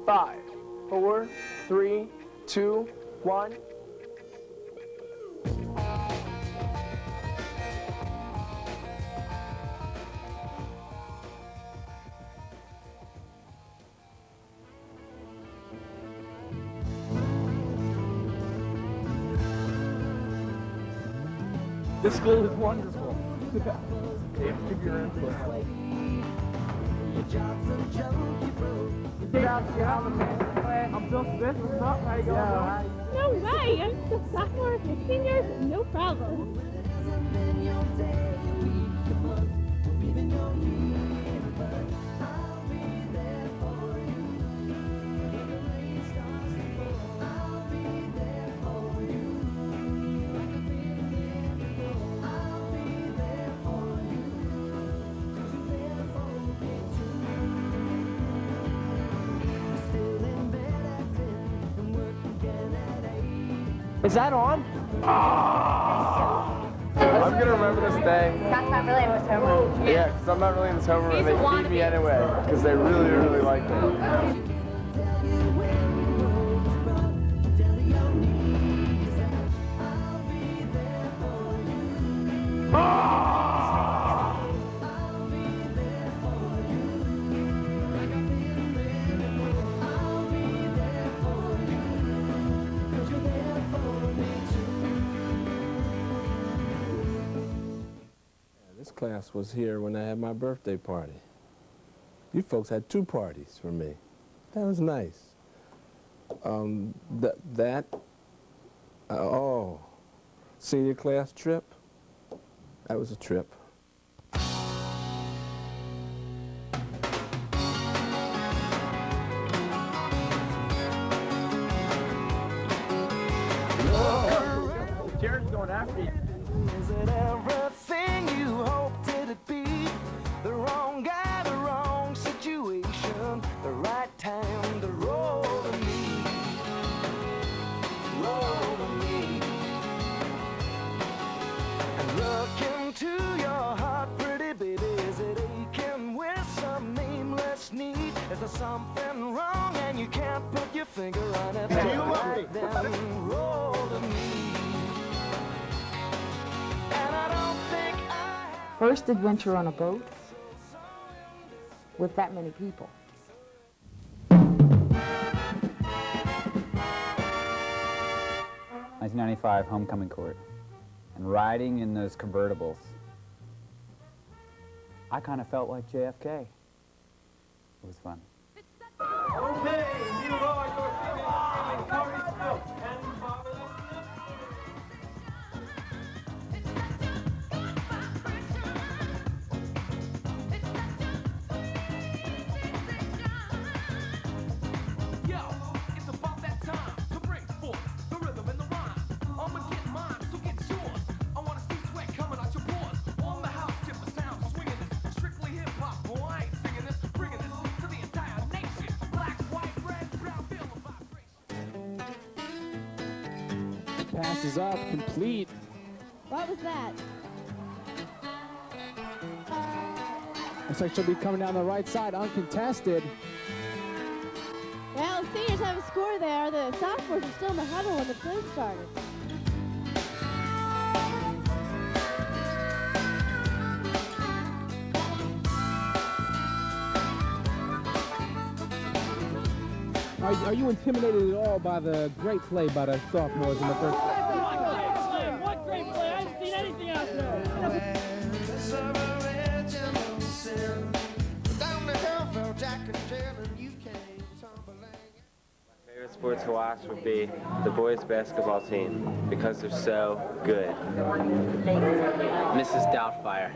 5, 4, 3, 2, 1. This school is wonderful. Thanks for your input. I'm Bill Smith. What's up? How you going? No way! I'm the sophomore and seniors. No problem. Is that on? I'm gonna remember this day. Scott's not really in this homeroom. Yeah, because I'm not really in this homeroom and they feed me anyway. Because they really, really like me. This class was here when I had my birthday party. You folks had 2 parties for me. That was nice. Oh, senior class trip? That was a trip. Jared's going after you. Is it everything you hoped it'd be? The wrong guy, the wrong situation, the right time to roll to me. Roll to me. And look into your heart, pretty baby. Is it aching with some nameless need? Is there something wrong and you can't put your finger on it? Right then, roll to me. First adventure on a boat with that many people. 1995 homecoming court, and riding in those convertibles. I kind of felt like JFK. It was fun. Okay, you are your favorite Currysville and marvelous. Pass is up, complete. What was that? Looks like she'll be coming down the right side, uncontested. Well, the seniors have a score there. The sophomores are still in the huddle when the play started. Are you intimidated at all by the great play by the sophomores in the first half? What great play! I haven't seen anything out there. My favorite sport to watch would be the boys basketball team because they're so good. Mrs. Doubtfire.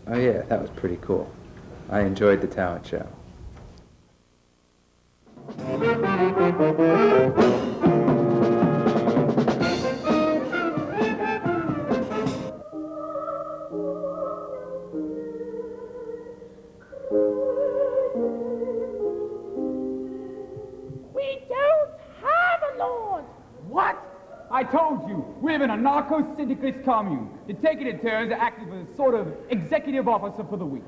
Oh yeah, that was pretty cool. I enjoyed the talent show. We don't have a lord. What? I told you, we live in a narco-syndicalist commune. The taking it turns are acting as a sort of executive officer for the week.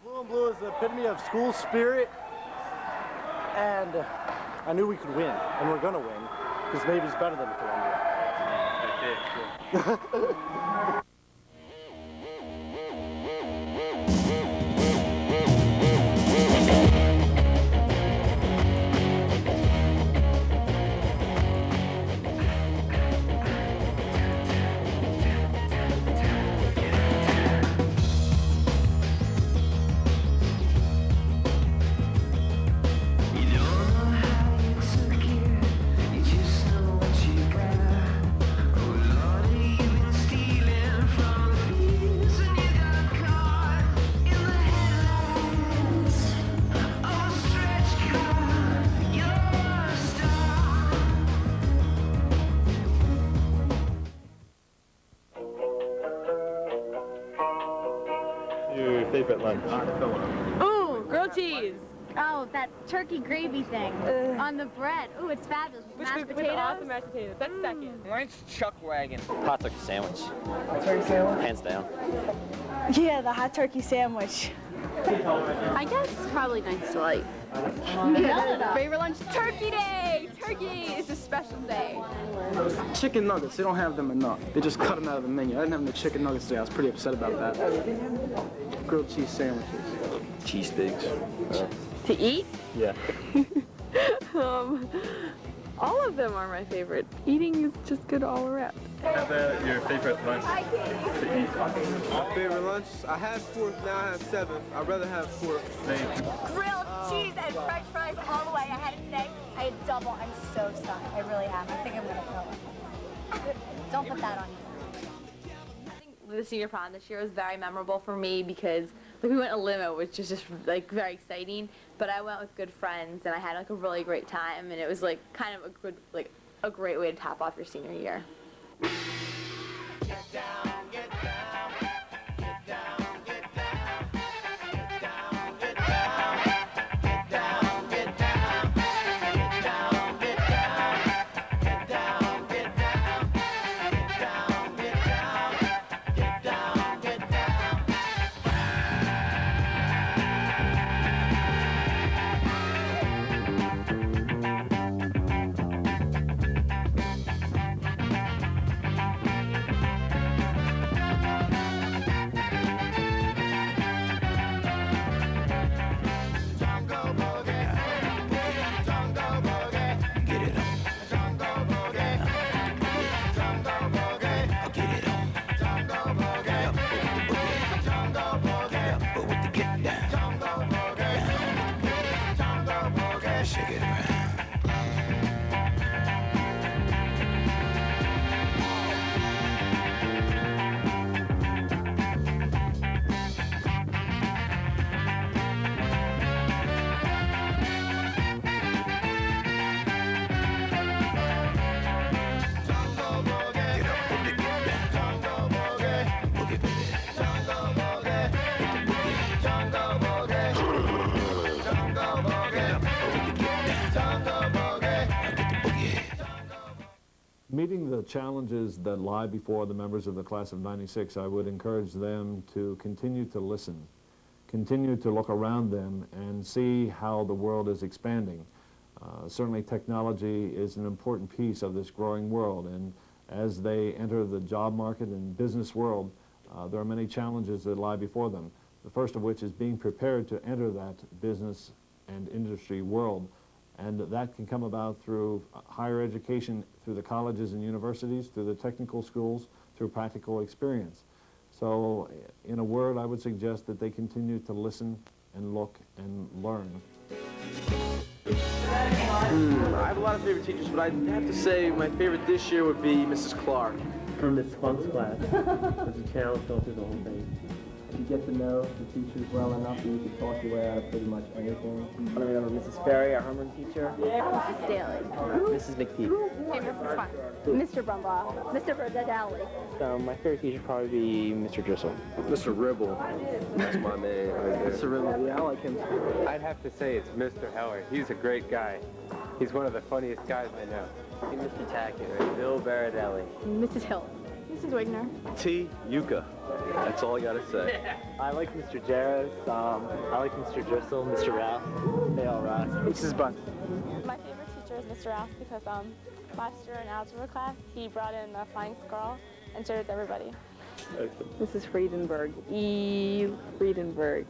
Blue and blue is the epitome of school spirit, and I knew we could win, and we're gonna win, because Navy's better than Columbia. Your favorite lunch? Ooh, grilled cheese. Oh, that turkey gravy thing on the bread. Ooh, it's fabulous. Mashed potatoes. Awesome mashed potatoes. That's second. Mine's Chuck Wagon. Hot turkey sandwich. Hot turkey sandwich? Hands down. Yeah, the hot turkey sandwich. I guess probably Nice Delight. Favorite lunch? Turkey Day! Turkey is a special day. Chicken nuggets, they don't have them enough. They just cut them out of the menu. I didn't have any chicken nuggets today. I was pretty upset about that. Grilled cheese sandwiches. Cheesesteaks. To eat? Yeah. All of them are my favorite. Eating is just good all around. Have your favorite lunch to eat? My favorite lunch? I had 4, now I have 7. I'd rather have 4. Grilled cheese and french fries all the way. I had it today. I had double. I'm so stunned. I really am. I think I'm going to throw up. Don't put that on you. I think the senior prom this year was very memorable for me because like we went a limo, which is just like very exciting. But I went with good friends and I had like a really great time, and it was like kind of a good a great way to top off your senior year. Get down, get down, get down, get down, get down, get down, get down, get down, get down, get down, get down, get down, get down, get down, get down. Meeting the challenges that lie before the members of the class of '96, I would encourage them to continue to listen, continue to look around them and see how the world is expanding. Certainly technology is an important piece of this growing world, and as they enter the job market and business world, there are many challenges that lie before them. The first of which is being prepared to enter that business and industry world. And that can come about through higher education, through the colleges and universities, through the technical schools, through practical experience. So, in a word, I would suggest that they continue to listen, and look and learn. I have a lot of favorite teachers, but I'd have to say my favorite this year would be Mrs. Clark. From Miss Funk's class. There's a challenge going through the whole thing. You get to know the teachers well enough that you can talk your way out of pretty much anything. I remember Mrs. Ferry, our homeroom teacher. Mrs. Daly. Mrs. McTeague. Hey, Mrs. Fun. Mr. Brumbaugh. Mr. Burdett-Alley. My favorite teacher would probably be Mr. Driscoll. Mr. Ribble. That's my man right there. Mr. Ribble, yeah, I like him. I'd have to say it's Mr. Heller. He's a great guy. He's one of the funniest guys I know. Mr. Tackett, Bill Baradelli. Mrs. Hill. Mrs. Wigner. T. Yucca. That's all I gotta say. I like Mr. Jarros. I like Mr. Driscoll, Mr. Rouse. They all rock. Mrs. Bunt. My favorite teacher is Mr. Rouse because last year in algebra class, he brought in a flying squirrel and showed it to everybody. Mrs. Friedenberg. E. Friedenberg.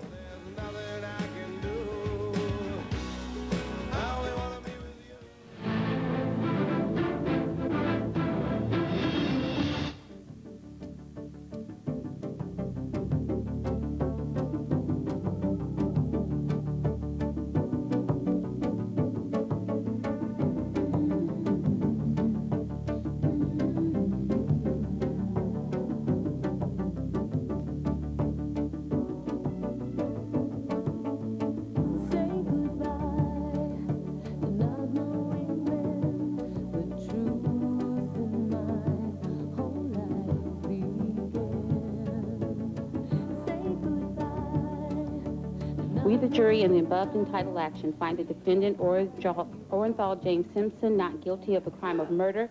We, the jury, in the above entitled action, find the defendant, Orenthal James Simpson, not guilty of the crime of murder.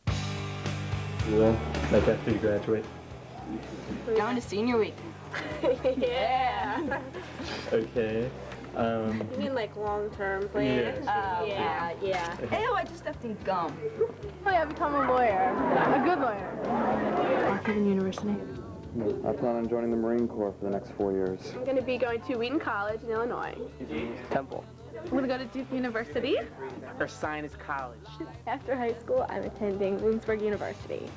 You will? Like after you graduate? Going to senior week. Yeah. Okay. You mean like long-term plans? Yeah. Ew, I just stuffed in gum. Oh yeah, become a lawyer. A good lawyer. Washington University. I plan on joining the Marine Corps for the next 4 years. I'm going to be going to Wheaton College in Illinois. Temple. I'm going to go to Duke University. Or Sinus College. After high school, I'm attending Williamsburg University.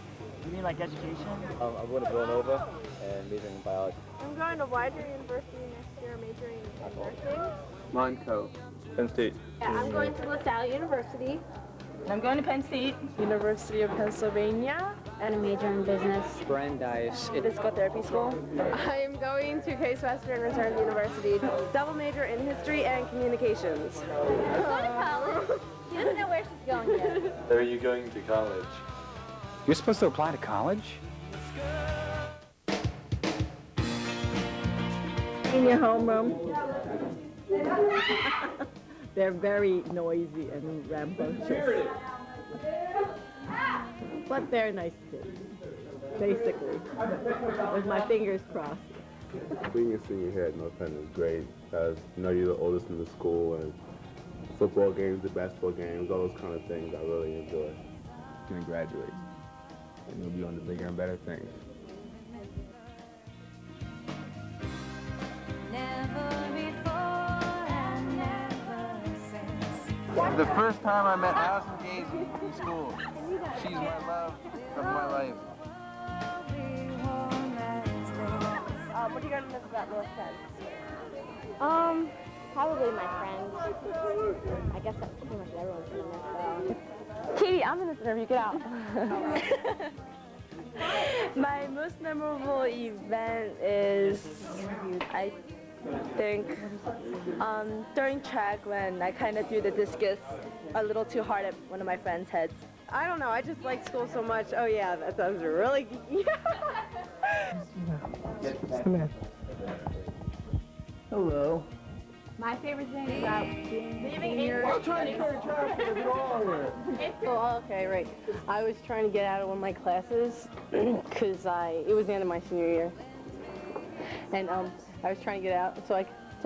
You mean like education? I'm going to Villanova and majoring in biology. I'm going to Widener University next year, majoring in nursing. Mine Co. Penn State. Yeah, I'm going to LaSalle University. I'm going to Penn State. University of Pennsylvania. And a major in business. Brandeis. Physical therapy school. I am going to Case Western Reserve University. Double major in history and communications. She's going to college. She doesn't know where she's going yet. Where are you going to college? You're supposed to apply to college? In your homeroom. They're very noisy and rambunctious. But they're nice kids, basically, with my fingers crossed. Being a senior here at North Penn is great because, you know, you're the oldest in the school, and football games, the basketball games, all those kind of things I really enjoy. You're going to graduate, and you'll be on to bigger and better things. The first time I met Allison Gazy in school. She's my love of my life. What are you going to miss about North Penn? Probably my friends. I guess that's pretty much everyone's going to miss though. Katie, I'm in this interview. Get out. My most memorable event is, I think, during track when I kind of threw the discus a little too hard at one of my friends' heads. I don't know, I just like school so much. Oh yeah, that was really geeky. Hello. My favorite thing about Leaving here. I'm trying to carry traffic. Oh, okay, right. I was trying to get out of one of my classes because it was the end of my senior year, and I was trying to get out. So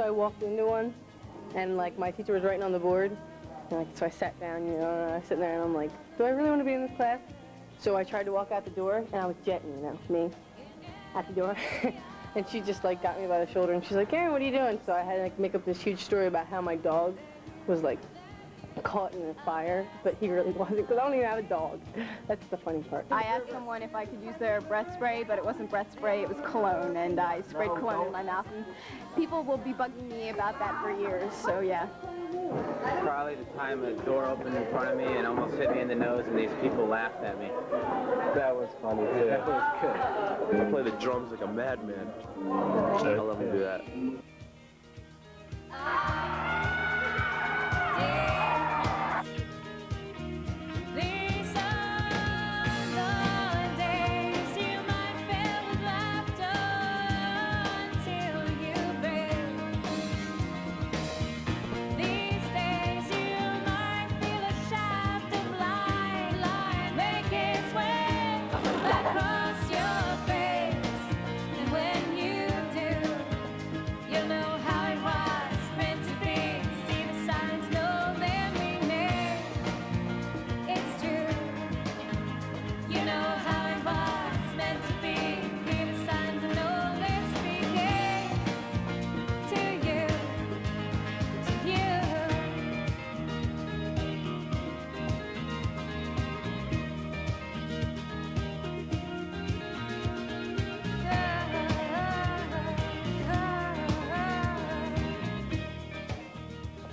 I walked into one, and like my teacher was writing on the board, and so I sat down. You know, and I was sitting there, and I'm like, do I really want to be in this class? So I tried to walk out the door, and I was jetting, you know, me at the door. And she just like got me by the shoulder and she's like, Karen, what are you doing? So I had to like make up this huge story about how my dog was like caught in a fire, but he really wasn't, because I don't even have a dog. That's the funny part. I asked someone if I could use their breath spray, but it wasn't breath spray, it was cologne, and I sprayed cologne in my mouth. And people will be bugging me about that for years, so yeah. Probably the time a door opened in front of me and almost hit me in the nose, and these people laughed at me. That was funny too. That was good. I play the drums like a madman. I love to do that.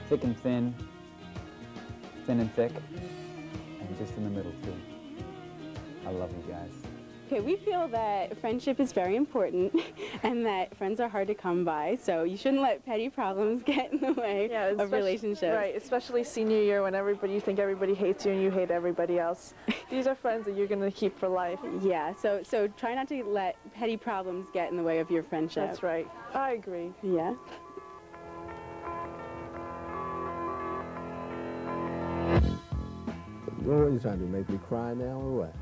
Thick and thin, thin and thick, and just in the middle too. I love you guys. Okay, we feel that friendship is very important and that friends are hard to come by, so you shouldn't let petty problems get in the way of relationships. Right, especially senior year when you think everybody hates you and you hate everybody else. These are friends that you're going to keep for life. Yeah, so try not to let petty problems get in the way of your friendship. That's right. I agree. Yeah. What are you trying to do, make me cry now or what?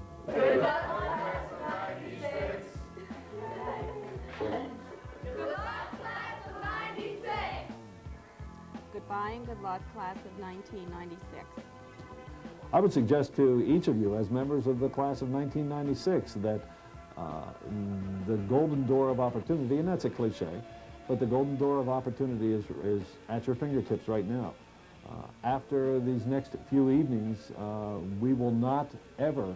Goodbye and good luck, class of 1996. I would suggest to each of you as members of the class of 1996 that the golden door of opportunity, and that's a cliche, but the golden door of opportunity is at your fingertips right now. After these next few evenings, we will not ever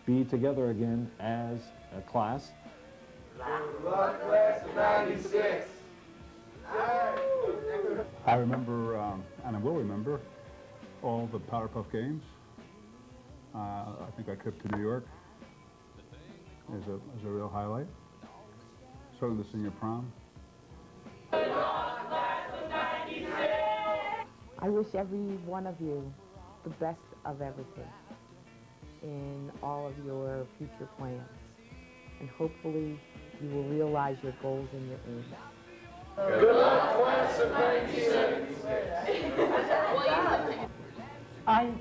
be together again as a class. Good luck, class of 96. I remember, and I will remember, all the Powder Puff games. I think our trip to New York is a real highlight. Certainly the senior prom. I wish every one of you the best of everything in all of your future plans. And hopefully you will realize your goals and your aims. Good luck, class of 96. I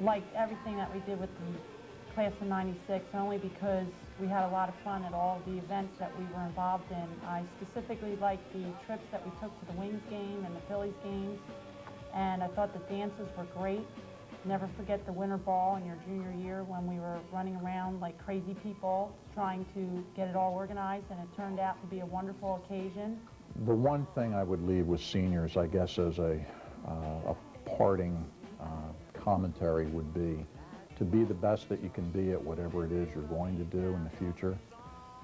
liked everything that we did with the class of 96, only because we had a lot of fun at all the events that we were involved in. I specifically liked the trips that we took to the Wings game and the Phillies games. And I thought the dances were great. Never forget the winter ball in your junior year when we were running around like crazy people trying to get it all organized, and it turned out to be a wonderful occasion. The one thing I would leave with seniors, I guess, as a parting commentary would be to be the best that you can be at whatever it is you're going to do in the future.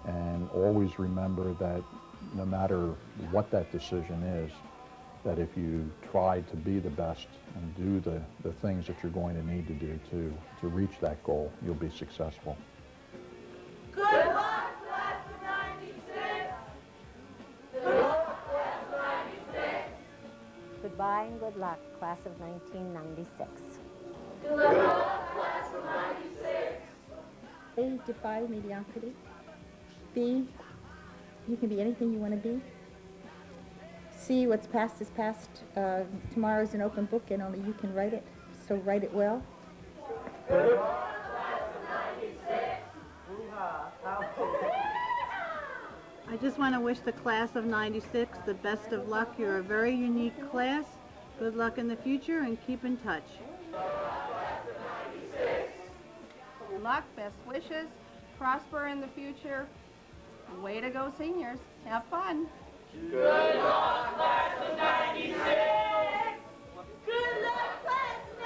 And always remember that no matter what that decision is, that if you try to be the best and do the things that you're going to need to do to reach that goal, you'll be successful. Good luck, class of 96. Good luck, class of 96. Goodbye and good luck, class of 1996. Good luck, class of 96. A, defy mediocrity. B, you can be anything you want to be. C, what's past is past. Tomorrow's an open book and only you can write it, so write it well. Good luck, class of 96. I just want to wish the class of 96 the best of luck. You're a very unique class. Good luck in the future and keep in touch. Good luck, best wishes, prosper in the future. Way to go, seniors. Have fun. Good luck, class of 96. Good luck, class of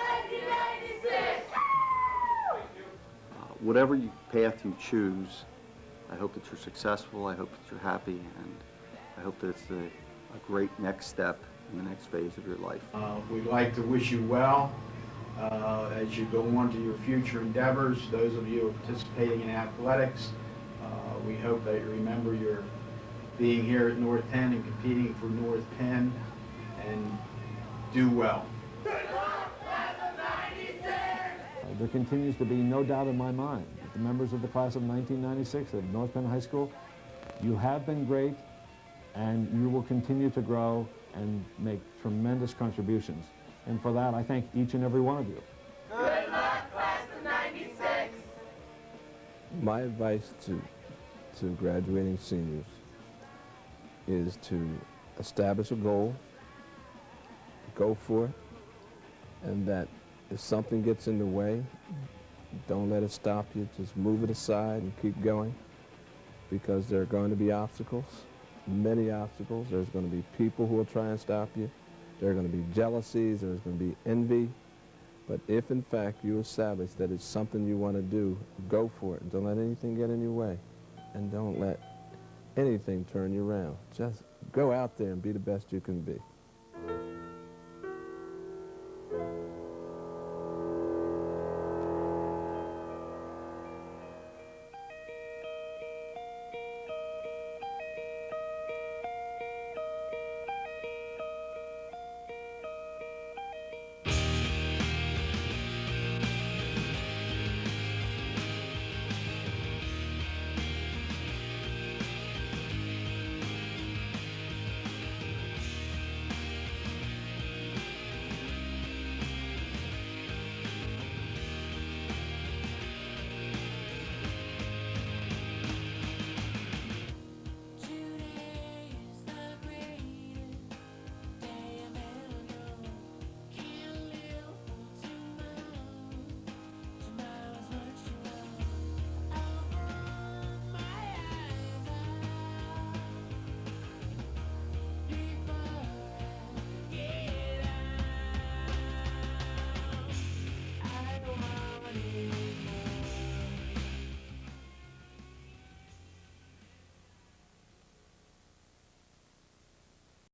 whatever path you choose, I hope that you're successful, I hope that you're happy, and I hope that it's a great next step in the next phase of your life. We'd like to wish you well as you go on to your future endeavors. Those of you who are participating in athletics, we hope that you remember your being here at North Penn and competing for North Penn, and do well. There continues to be no doubt in my mind that the members of the class of 1996 at North Penn High School, you have been great, and you will continue to grow and make tremendous contributions. And for that, I thank each and every one of you. Good luck, class of 96. My advice to graduating seniors is to establish a goal, go for it, and that if something gets in the way, don't let it stop you. Just move it aside and keep going, because there are going to be obstacles, many obstacles. There's going to be people who will try and stop you. There are going to be jealousies. There's going to be envy. But if, in fact, you establish that it's something you want to do, go for it. Don't let anything get in your way. And don't let anything turn you around. Just go out there and be the best you can be.